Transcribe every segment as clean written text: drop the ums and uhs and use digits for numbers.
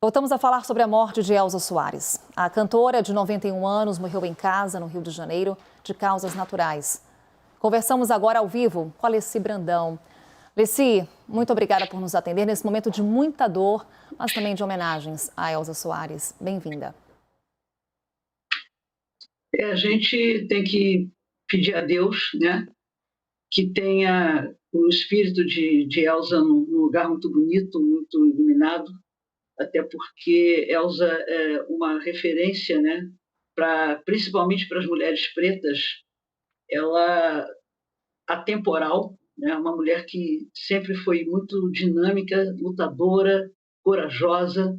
Voltamos a falar sobre a morte de Elza Soares. A cantora de 91 anos morreu em casa, no Rio de Janeiro, de causas naturais. Conversamos agora ao vivo com a Leci Brandão. Leci, muito obrigada por nos atender nesse momento de muita dor, mas também de homenagens a Elza Soares. Bem-vinda. A gente tem que pedir a Deus, né, que tenha o espírito de Elza num lugar muito bonito, muito iluminado, até porque Elza é uma referência, né, principalmente para as mulheres pretas. Ela atemporal, né, uma mulher que sempre foi muito dinâmica, lutadora, corajosa,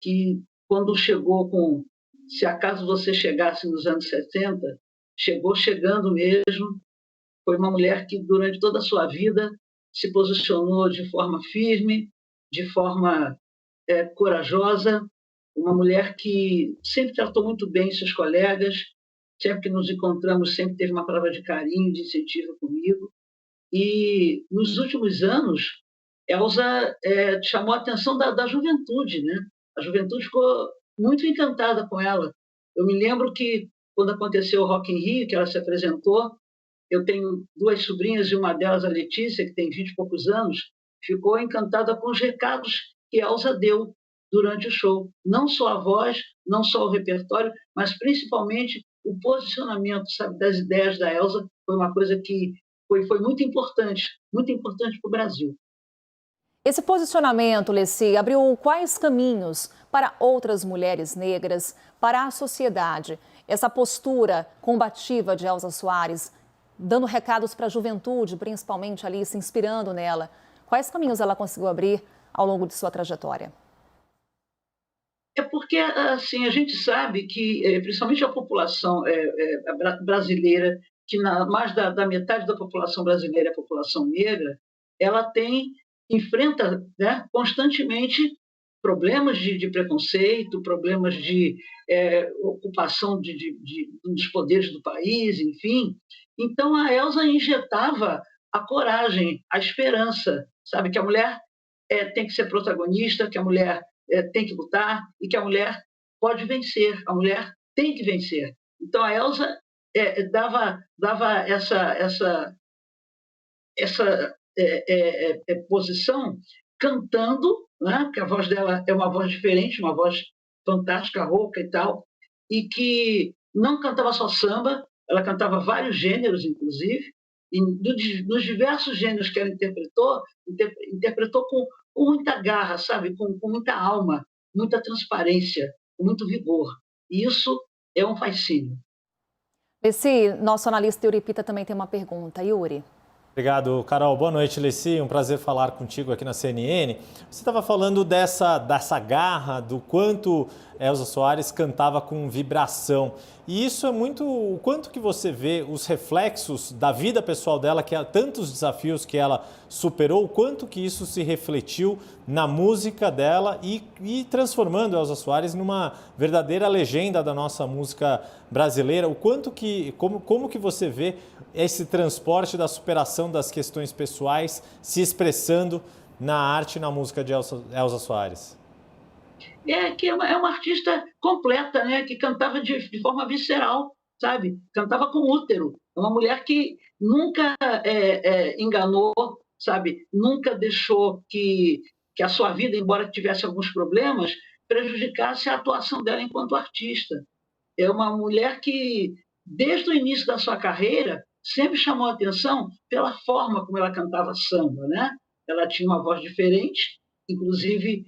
que quando chegou se acaso você chegasse nos anos 70, chegou chegando mesmo. Foi uma mulher que durante toda a sua vida se posicionou de forma firme, de forma corajosa, uma mulher que sempre tratou muito bem seus colegas, sempre que nos encontramos, sempre teve uma palavra de carinho, de incentivo comigo. E nos últimos anos, Elza chamou a atenção da juventude, né? A juventude ficou muito encantada com ela. Eu me lembro que quando aconteceu o Rock in Rio, que ela se apresentou, eu tenho duas sobrinhas e uma delas, a Letícia, que tem 20 e poucos anos, ficou encantada com os recados que Elza deu durante o show. Não só a voz, não só o repertório, mas principalmente o posicionamento, sabe, das ideias da Elza. Foi uma coisa que foi muito importante para o Brasil. Esse posicionamento, Leci, abriu quais caminhos para outras mulheres negras, para a sociedade? Essa postura combativa de Elza Soares, dando recados para a juventude, principalmente ali, se inspirando nela. Quais caminhos ela conseguiu abrir ao longo de sua trajetória? É porque, assim, a gente sabe que, principalmente a população brasileira, que mais da metade da população brasileira é a população negra, ela enfrenta, né, constantemente problemas de preconceito, problemas de ocupação dos poderes do país, enfim. Então, a Elza injetava a coragem, a esperança, sabe, que a mulher tem que ser protagonista, que a mulher tem que lutar e que a mulher pode vencer, a mulher tem que vencer. Então, a Elza dava essa posição cantando, né, porque a voz dela é uma voz diferente, uma voz fantástica, rouca e tal, e que não cantava só samba, ela cantava vários gêneros, inclusive, e nos diversos gêneros que ela interpretou com muita garra, sabe, com muita alma, muita transparência, com muito vigor. E isso é um fascínio. Leci, nosso analista Yuri Pita também tem uma pergunta. Yuri. Obrigado, Carol. Boa noite, Leci. Um prazer falar contigo aqui na CNN. Você estava falando dessa garra, do quanto Elza Soares cantava com vibração. E isso é muito... O quanto que você vê os reflexos da vida pessoal dela, que há tantos desafios que ela superou, o quanto que isso se refletiu na música dela e transformando Elza Soares numa verdadeira legenda da nossa música brasileira. O quanto que... Como que você vê esse transporte da superação das questões pessoais se expressando na arte e na música de Elza Soares? Que é uma artista completa, né? Que cantava de forma visceral, sabe? Cantava com útero. É uma mulher que nunca enganou, sabe? Nunca deixou que a sua vida, embora tivesse alguns problemas, prejudicasse a atuação dela enquanto artista. É uma mulher que, desde o início da sua carreira, sempre chamou a atenção pela forma como ela cantava samba, né? Ela tinha uma voz diferente, inclusive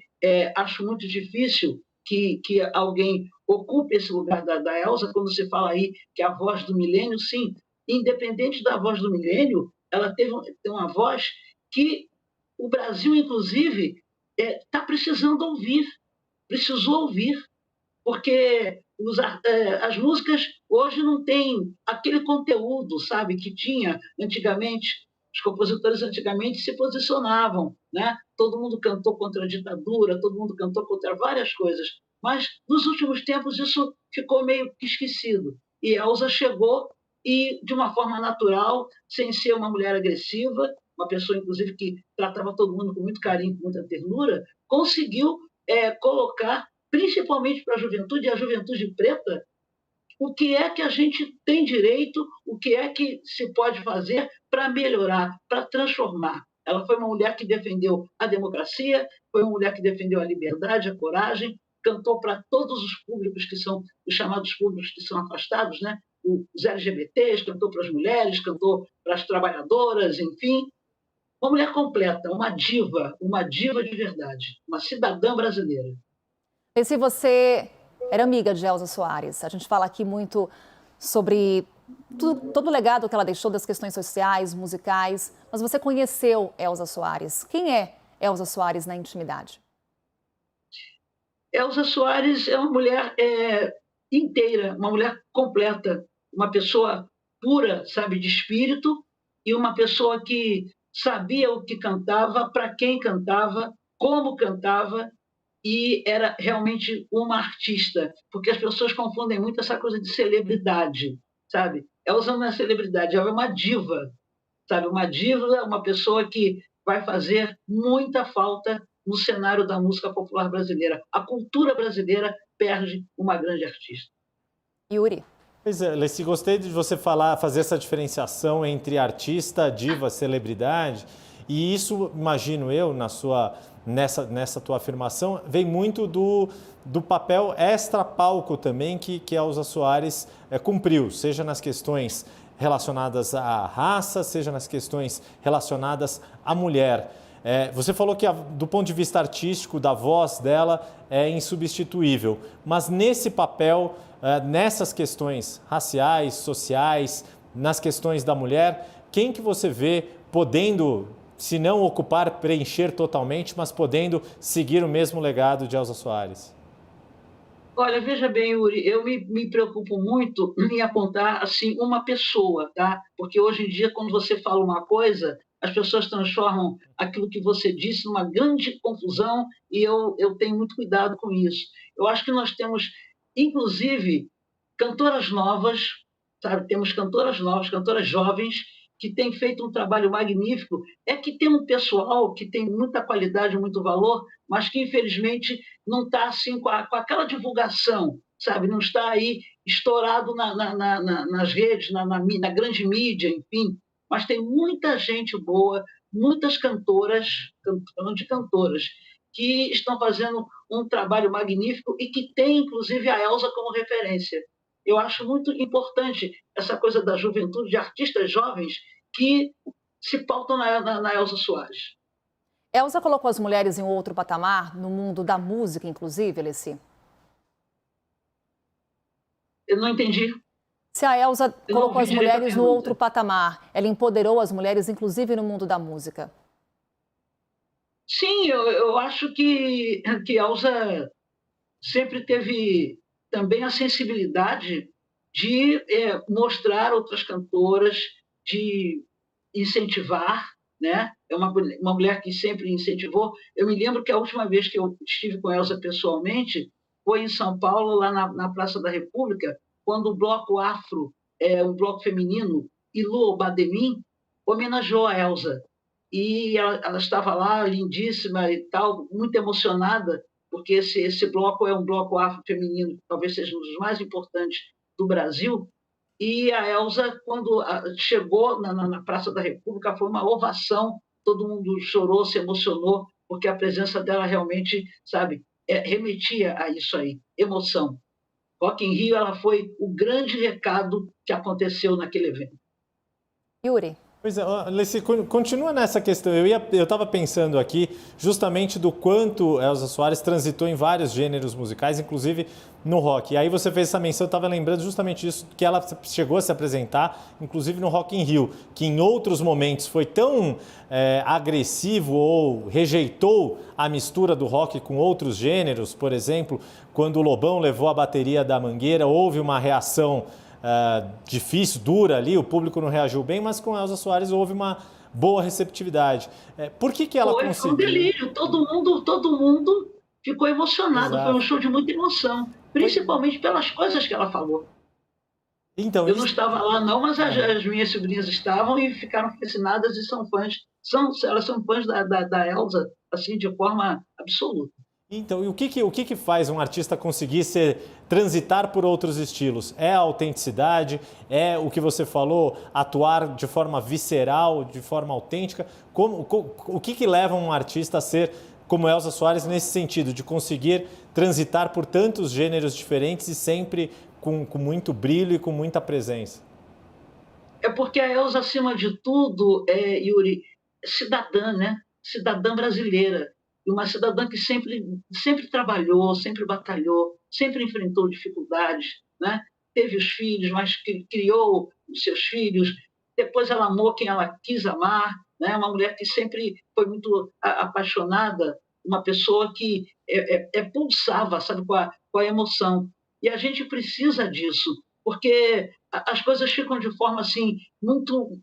acho muito difícil que alguém ocupe esse lugar da Elza. Quando você fala aí que é a voz do milênio, sim, independente da voz do milênio, ela tem uma voz que o Brasil, inclusive, está precisando ouvir, precisou ouvir, porque as músicas hoje não têm aquele conteúdo, sabe, que tinha antigamente. Os compositores antigamente se posicionavam, né? Todo mundo cantou contra a ditadura, todo mundo cantou contra várias coisas, mas nos últimos tempos isso ficou meio que esquecido. E Elza chegou e, de uma forma natural, sem ser uma mulher agressiva, uma pessoa, inclusive, que tratava todo mundo com muito carinho, com muita ternura, conseguiu colocar, principalmente para a juventude, e a juventude preta, o que é que a gente tem direito, o que é que se pode fazer para melhorar, para transformar. Ela foi uma mulher que defendeu a democracia, foi uma mulher que defendeu a liberdade, a coragem, cantou para todos os públicos que são os chamados públicos que são afastados, né? Os LGBTs, cantou para as mulheres, cantou para as trabalhadoras, enfim. Uma mulher completa, uma diva de verdade, uma cidadã brasileira. E se você era amiga de Elza Soares, a gente fala aqui muito sobre todo o legado que ela deixou das questões sociais, musicais, mas você conheceu Elza Soares. Quem é Elza Soares na intimidade? Elza Soares é uma mulher inteira, uma mulher completa, uma pessoa pura, sabe, de espírito, e uma pessoa que sabia o que cantava, para quem cantava, como cantava, e era realmente uma artista, porque as pessoas confundem muito essa coisa de celebridade, sabe? Elza não é celebridade, ela é uma diva, sabe? Uma diva, uma pessoa que vai fazer muita falta no cenário da música popular brasileira. A cultura brasileira perde uma grande artista. Yuri. Pois é, Leci, gostei de você fazer essa diferenciação entre artista, diva, celebridade, e isso, imagino eu, nessa tua afirmação, vem muito do papel extra-palco também que a Elza Soares cumpriu, seja nas questões relacionadas à raça, seja nas questões relacionadas à mulher. Você falou que, do ponto de vista artístico, da voz dela, é insubstituível, mas nesse papel, nessas questões raciais, sociais, nas questões da mulher, quem que você vê podendo, se não ocupar, preencher totalmente, mas podendo seguir o mesmo legado de Elza Soares? Olha, veja bem, Yuri, eu me preocupo muito em apontar assim uma pessoa, tá? Porque hoje em dia, quando você fala uma coisa, as pessoas transformam aquilo que você disse numa grande confusão e eu tenho muito cuidado com isso. Eu acho que nós temos, inclusive, cantoras novas, sabe? Temos cantoras novas, cantoras jovens, que têm feito um trabalho magnífico. É que tem um pessoal que tem muita qualidade, muito valor, mas que, infelizmente, não está assim, com aquela divulgação, sabe? Não está aí estourado nas redes, na grande mídia, enfim. Mas tem muita gente boa, muitas cantoras, falando de cantoras, que estão fazendo um trabalho magnífico e que tem, inclusive, a Elza como referência. Eu acho muito importante essa coisa da juventude, de artistas jovens que se pautam na Elza Soares. Elza colocou as mulheres em outro patamar, no mundo da música, inclusive, Leci? Eu não entendi. Se a Elza colocou as mulheres no outro patamar, ela empoderou as mulheres, inclusive no mundo da música? Sim, eu acho que Elza sempre teve também a sensibilidade de mostrar outras cantoras, de incentivar, né? É uma mulher que sempre incentivou. Eu me lembro que a última vez que eu estive com Elza pessoalmente foi em São Paulo, lá na Praça da República, quando o Bloco Afro, um bloco feminino, Ilu Bademim, homenageou a Elza. E ela estava lá, lindíssima e tal, muito emocionada, porque esse bloco é um bloco afro-feminino, que talvez seja um dos mais importantes do Brasil. E a Elza, quando chegou na Praça da República, foi uma ovação, todo mundo chorou, se emocionou, porque a presença dela realmente, sabe, remetia a isso aí, emoção. Rock in Rio, ela foi o grande recado que aconteceu naquele evento. Yuri. Pois é, Leci, continua nessa questão. Eu estava pensando aqui justamente do quanto Elza Soares transitou em vários gêneros musicais, inclusive no rock. E aí você fez essa menção, eu estava lembrando justamente disso, que ela chegou a se apresentar, inclusive no Rock in Rio, que em outros momentos foi tão agressivo ou rejeitou a mistura do rock com outros gêneros. Por exemplo, quando o Lobão levou a bateria da Mangueira, houve uma reação difícil, dura ali, o público não reagiu bem, mas com a Elza Soares houve uma boa receptividade. Por que ela conseguiu? Foi um delírio, todo mundo ficou emocionado. Exato. Foi um show de muita emoção, principalmente pelas coisas que ela falou. Então, eu não estava lá não, mas as minhas sobrinhas estavam e ficaram fascinadas e são fãs, elas são fãs da Elza, assim, de forma absoluta. Então, e o que faz um artista conseguir transitar por outros estilos? É a autenticidade? É o que você falou, atuar de forma visceral, de forma autêntica? O que leva um artista a ser como Elza Soares nesse sentido, de conseguir transitar por tantos gêneros diferentes e sempre com muito brilho e com muita presença? É porque a Elza, acima de tudo, Yuri, cidadã, né? Cidadã brasileira. E uma cidadã que sempre trabalhou, sempre batalhou, sempre enfrentou dificuldades, né? Teve os filhos, mas criou os seus filhos. Depois ela amou quem ela quis amar, né? Uma mulher que sempre foi muito apaixonada, uma pessoa que pulsava, sabe, com a emoção. E a gente precisa disso, porque as coisas ficam de forma assim muito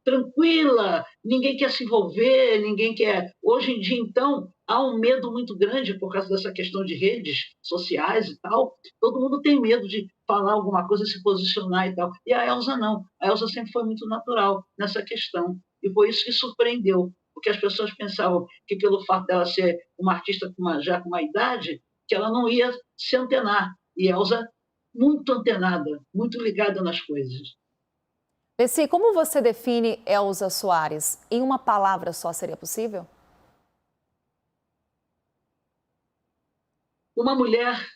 tranquila, ninguém quer se envolver, ninguém quer. Hoje em dia, então, há um medo muito grande por causa dessa questão de redes sociais e tal. Todo mundo tem medo de falar alguma coisa, se posicionar e tal. E a Elza não. A Elza sempre foi muito natural nessa questão. E foi isso que surpreendeu, porque as pessoas pensavam que, pelo fato dela ser uma artista já com uma idade, que ela não ia se antenar. E Elza muito antenada, muito ligada nas coisas. Leci, como você define Elza Soares? Em uma palavra só seria possível? Uma mulher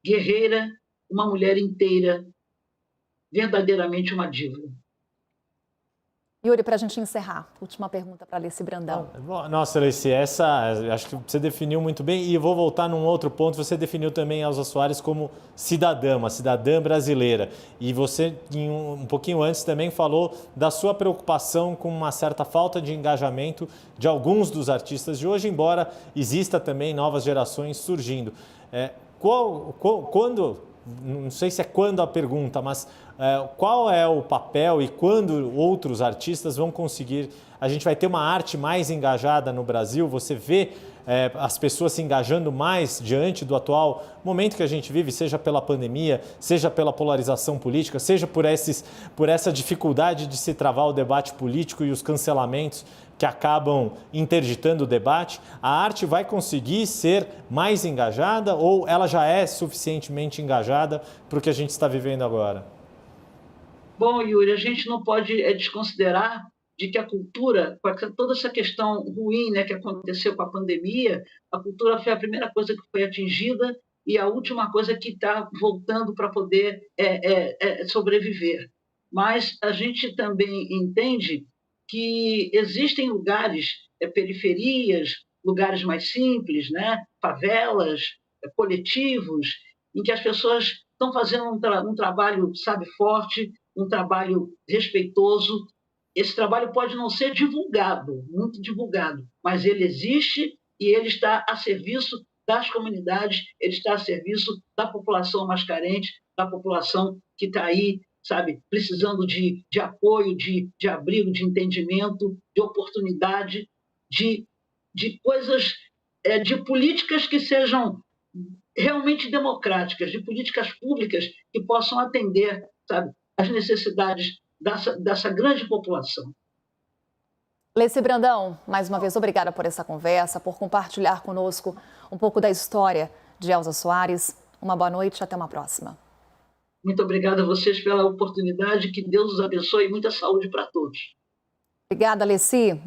guerreira, uma mulher inteira, verdadeiramente uma diva. Yuri, para a gente encerrar, última pergunta para Leci Brandão. Nossa, Leci, acho que você definiu muito bem e vou voltar num outro ponto. Você definiu também Elza Soares como cidadã, uma cidadã brasileira. E você, um pouquinho antes, também falou da sua preocupação com uma certa falta de engajamento de alguns dos artistas de hoje, embora exista também novas gerações surgindo. Quando, não sei se é quando a pergunta, mas qual é o papel e quando outros artistas vão conseguir, a gente vai ter uma arte mais engajada no Brasil? Você vê as pessoas se engajando mais diante do atual momento que a gente vive, seja pela pandemia, seja pela polarização política, seja por essa dificuldade de se travar o debate político e os cancelamentos que acabam interditando o debate? A arte vai conseguir ser mais engajada ou ela já é suficientemente engajada para o que a gente está vivendo agora? Bom, Yuri, a gente não pode desconsiderar de que a cultura, com toda essa questão ruim, né, que aconteceu com a pandemia, a cultura foi a primeira coisa que foi atingida e a última coisa que está voltando para poder sobreviver. Mas a gente também entende que existem lugares, periferias, lugares mais simples, né, favelas, coletivos, em que as pessoas estão fazendo um trabalho, sabe, forte, um trabalho respeitoso. Esse trabalho pode não ser divulgado, muito divulgado, mas ele existe e ele está a serviço das comunidades, ele está a serviço da população mais carente, da população que está aí, sabe, precisando de apoio, de abrigo, de entendimento, de oportunidade, de coisas, de políticas que sejam realmente democráticas, de políticas públicas que possam atender, sabe, as necessidades dessa grande população. Leci Brandão, mais uma vez, obrigada por essa conversa, por compartilhar conosco um pouco da história de Elza Soares. Uma boa noite e até uma próxima. Muito obrigada a vocês pela oportunidade, que Deus os abençoe e muita saúde para todos. Obrigada, Leci.